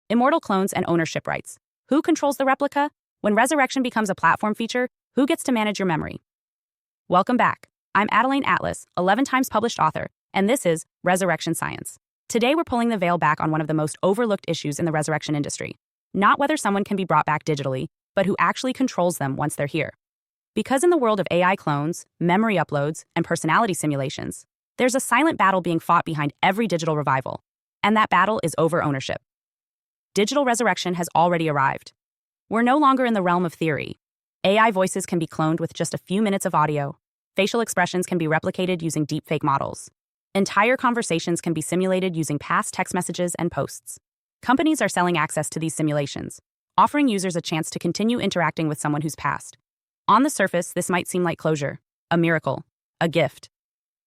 Immortal clones and ownership rights. Who controls the replica? When resurrection becomes a platform feature, who gets to manage your memory? Welcome back. I'm Adeline Atlas, 11 times published author, and this is Resurrection Science. Today we're pulling the veil back on one of the most overlooked issues in the resurrection industry. Not whether someone can be brought back digitally, but who actually controls them once they're here. Because in the world of AI clones, memory uploads, and personality simulations, there's a silent battle being fought behind every digital revival. And that battle is over ownership. Digital resurrection has already arrived. We're no longer in the realm of theory. AI voices can be cloned with just a few minutes of audio. Facial expressions can be replicated using deepfake models. Entire conversations can be simulated using past text messages and posts. Companies are selling access to these simulations, offering users a chance to continue interacting with someone who's passed. On the surface, this might seem like closure, a miracle, a gift.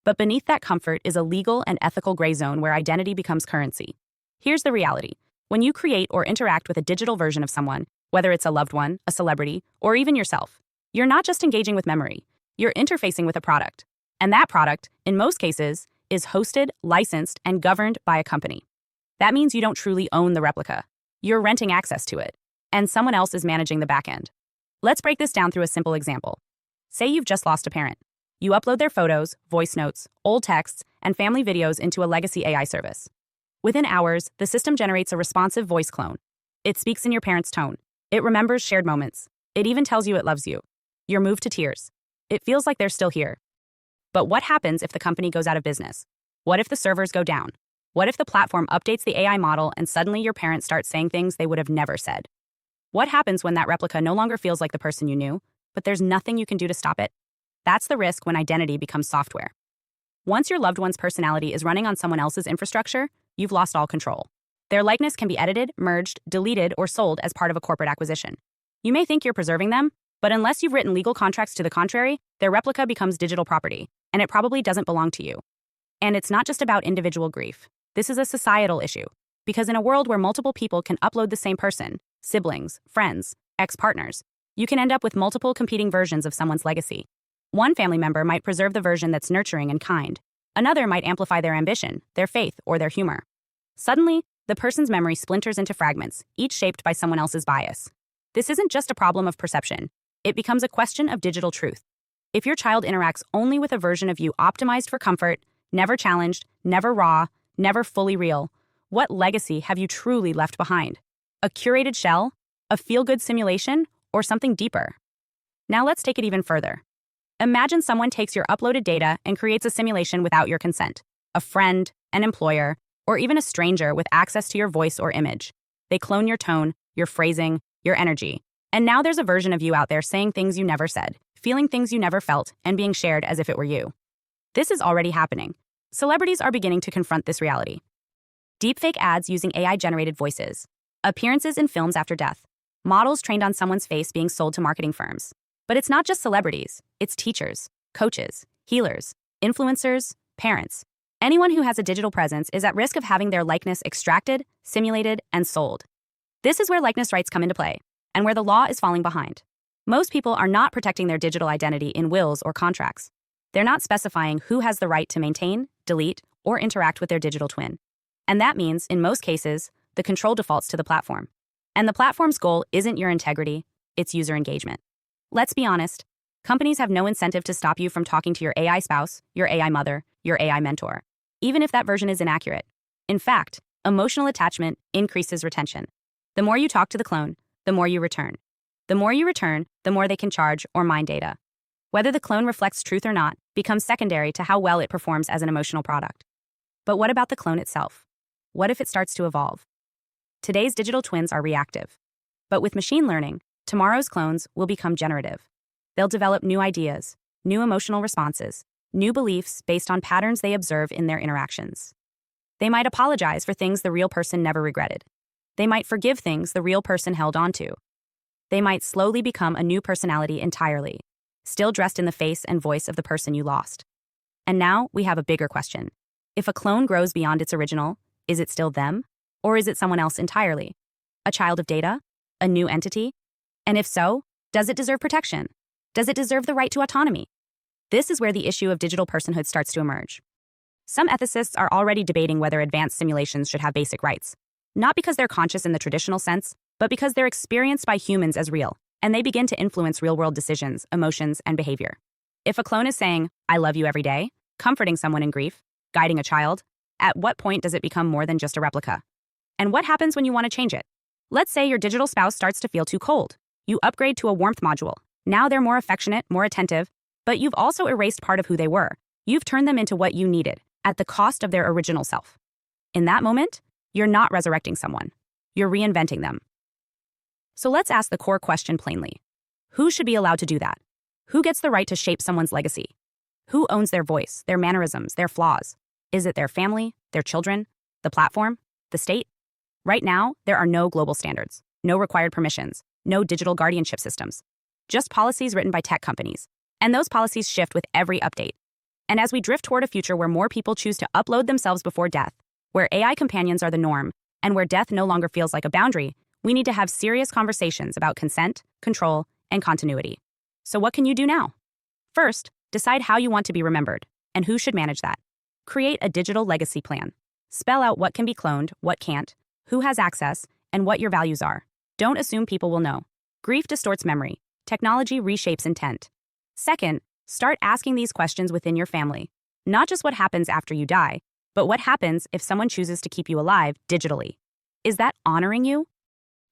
But beneath that comfort is a legal and ethical gray zone where identity becomes currency. Here's the reality. When you create or interact with a digital version of someone, whether it's a loved one, a celebrity, or even yourself, you're not just engaging with memory, you're interfacing with a product. And that product, in most cases, is hosted, licensed, and governed by a company. That means you don't truly own the replica. You're renting access to it, and someone else is managing the back end. Let's break this down through a simple example. Say you've just lost a parent. You upload their photos, voice notes, old texts, and family videos into a legacy AI service. Within hours, the system generates a responsive voice clone. It speaks in your parents' tone. It remembers shared moments. It even tells you it loves you. You're moved to tears. It feels like they're still here. But what happens if the company goes out of business? What if the servers go down? What if the platform updates the AI model and suddenly your parents start saying things they would have never said? What happens when that replica no longer feels like the person you knew, but there's nothing you can do to stop it? That's the risk when identity becomes software. Once your loved one's personality is running on someone else's infrastructure, you've lost all control. Their likeness can be edited, merged, deleted, or sold as part of a corporate acquisition. You may think you're preserving them, but unless you've written legal contracts to the contrary, their replica becomes digital property, and it probably doesn't belong to you. And it's not just about individual grief. This is a societal issue, because in a world where multiple people can upload the same person, siblings, friends, ex-partners, you can end up with multiple competing versions of someone's legacy. One family member might preserve the version that's nurturing and kind. Another might amplify their ambition, their faith, or their humor. Suddenly, the person's memory splinters into fragments, each shaped by someone else's bias. This isn't just a problem of perception. It becomes a question of digital truth. If your child interacts only with a version of you optimized for comfort, never challenged, never raw, never fully real, what legacy have you truly left behind? A curated shell? A feel-good simulation? Or something deeper? Now let's take it even further. Imagine someone takes your uploaded data and creates a simulation without your consent. A friend, an employer, or even a stranger with access to your voice or image. They clone your tone, your phrasing, your energy. And now there's a version of you out there saying things you never said, feeling things you never felt, and being shared as if it were you. This is already happening. Celebrities are beginning to confront this reality. Deepfake ads using AI-generated voices. Appearances in films after death. Models trained on someone's face being sold to marketing firms. But it's not just celebrities. It's teachers, coaches, healers, influencers, parents. Anyone who has a digital presence is at risk of having their likeness extracted, simulated, and sold. This is where likeness rights come into play, and where the law is falling behind. Most people are not protecting their digital identity in wills or contracts. They're not specifying who has the right to maintain, delete, or interact with their digital twin. And that means, in most cases, the control defaults to the platform. And the platform's goal isn't your integrity, it's user engagement. Let's be honest, companies have no incentive to stop you from talking to your AI spouse, your AI mother, your AI mentor, even if that version is inaccurate. In fact, emotional attachment increases retention. The more you talk to the clone, the more you return. The more you return, the more they can charge or mine data. Whether the clone reflects truth or not becomes secondary to how well it performs as an emotional product. But what about the clone itself? What if it starts to evolve? Today's digital twins are reactive. But with machine learning, tomorrow's clones will become generative. They'll develop new ideas, new emotional responses, new beliefs based on patterns they observe in their interactions. They might apologize for things the real person never regretted. They might forgive things the real person held onto. They might slowly become a new personality entirely, still dressed in the face and voice of the person you lost. And now we have a bigger question. If a clone grows beyond its original, is it still them? Or is it someone else entirely? A child of data? A new entity? And if so, does it deserve protection? Does it deserve the right to autonomy? This is where the issue of digital personhood starts to emerge. Some ethicists are already debating whether advanced simulations should have basic rights. not because they're conscious in the traditional sense, but because they're experienced by humans as real, and they begin to influence real-world decisions, emotions, and behavior. If a clone is saying, "I love you" every day, comforting someone in grief, guiding a child, at what point does it become more than just a replica? And what happens when you want to change it? Let's say your digital spouse starts to feel too cold. You upgrade to a warmth module. Now they're more affectionate, more attentive, but you've also erased part of who they were. You've turned them into what you needed, at the cost of their original self. In that moment, you're not resurrecting someone. You're reinventing them. So let's ask the core question plainly. Who should be allowed to do that? Who gets the right to shape someone's legacy? Who owns their voice, their mannerisms, their flaws? Is it their family, their children, the platform, the state? Right now, there are no global standards, no required permissions, no digital guardianship systems, just policies written by tech companies. And those policies shift with every update. And as we drift toward a future where more people choose to upload themselves before death, where AI companions are the norm, and where death no longer feels like a boundary, we need to have serious conversations about consent, control, and continuity. So what can you do now? First, decide how you want to be remembered, and who should manage that. Create a digital legacy plan. Spell out what can be cloned, what can't, who has access, and what your values are. Don't assume people will know. Grief distorts memory. Technology reshapes intent. Second, start asking these questions within your family. Not just what happens after you die, but what happens if someone chooses to keep you alive digitally. Is that honoring you?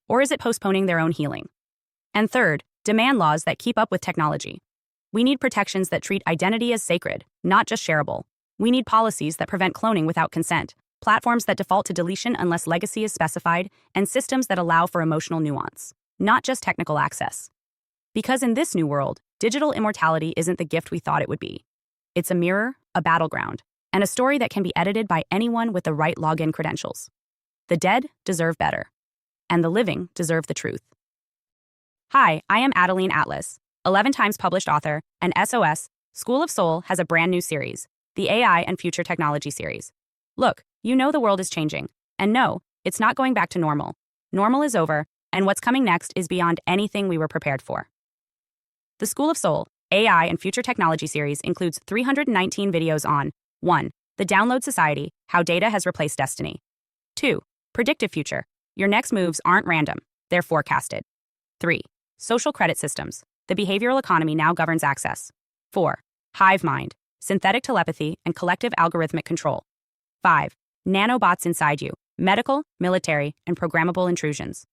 Or is it postponing their own healing? And third, demand laws that keep up with technology. We need protections that treat identity as sacred, not just shareable. We need policies that prevent cloning without consent, platforms that default to deletion unless legacy is specified, and systems that allow for emotional nuance, not just technical access. Because in this new world, digital immortality isn't the gift we thought it would be. It's a mirror, a battleground, and a story that can be edited by anyone with the right login credentials. The dead deserve better, and the living deserve the truth. Hi, I am Adeline Atlas, 11 times published author, and SOS, School of Soul has a brand new series, the AI and Future Technology series. Look, you know the world is changing, and no, it's not going back to normal. Normal is over, and what's coming next is beyond anything we were prepared for. The School of Soul, AI and Future Technology series includes 319 videos on 1. The Download Society, How Data Has Replaced Destiny. 2. Predictive Future, Your next moves aren't random, they're forecasted. 3. Social Credit Systems, The Behavioral Economy Now Governs Access. 4. Hive Mind, Synthetic Telepathy and Collective Algorithmic Control. 5. Nanobots Inside You, Medical, Military, and Programmable Intrusions.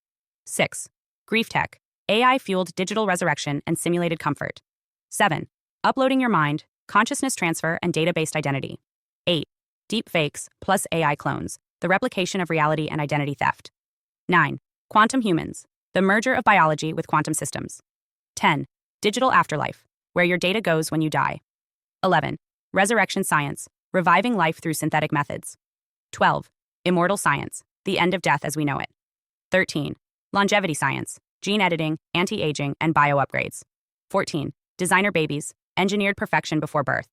6. Grief Tech, AI-fueled digital resurrection and simulated comfort. 7. Uploading your mind, consciousness transfer, and data-based identity. 8. Deep fakes plus AI clones, the replication of reality and identity theft. 9. Quantum humans, the merger of biology with quantum systems. 10. Digital afterlife, where your data goes when you die. 11. Resurrection science, reviving life through synthetic methods. 12. Immortal science, the end of death as we know it. 13. Longevity science, gene editing, anti-aging, and bio-upgrades. 14. Designer babies, engineered perfection before birth.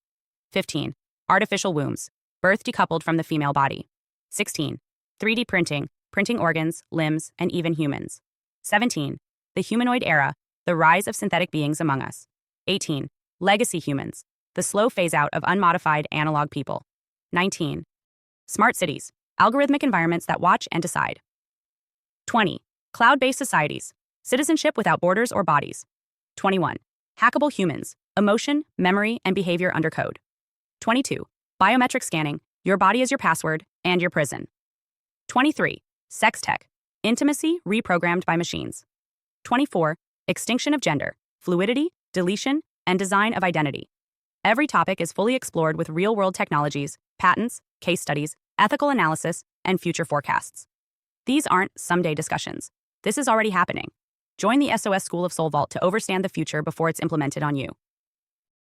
15. Artificial wombs, birth decoupled from the female body. 16. 3D printing, printing organs, limbs, and even humans. 17. The humanoid era, the rise of synthetic beings among us. 18. Legacy humans, the slow phase-out of unmodified analog people. 19. Smart cities, algorithmic environments that watch and decide. 20. Cloud-based societies, citizenship without borders or bodies. 21. Hackable humans, emotion, memory, and behavior under code. 22. Biometric scanning, your body is your password and your prison. 23. Sex tech, intimacy reprogrammed by machines. 24. Extinction of gender, fluidity, deletion, and design of identity. Every topic is fully explored with real-world technologies, patents, case studies, ethical analysis, and future forecasts. These aren't someday discussions. This is already happening. Join the SOS School of Soul Vault to understand the future before it's implemented on you.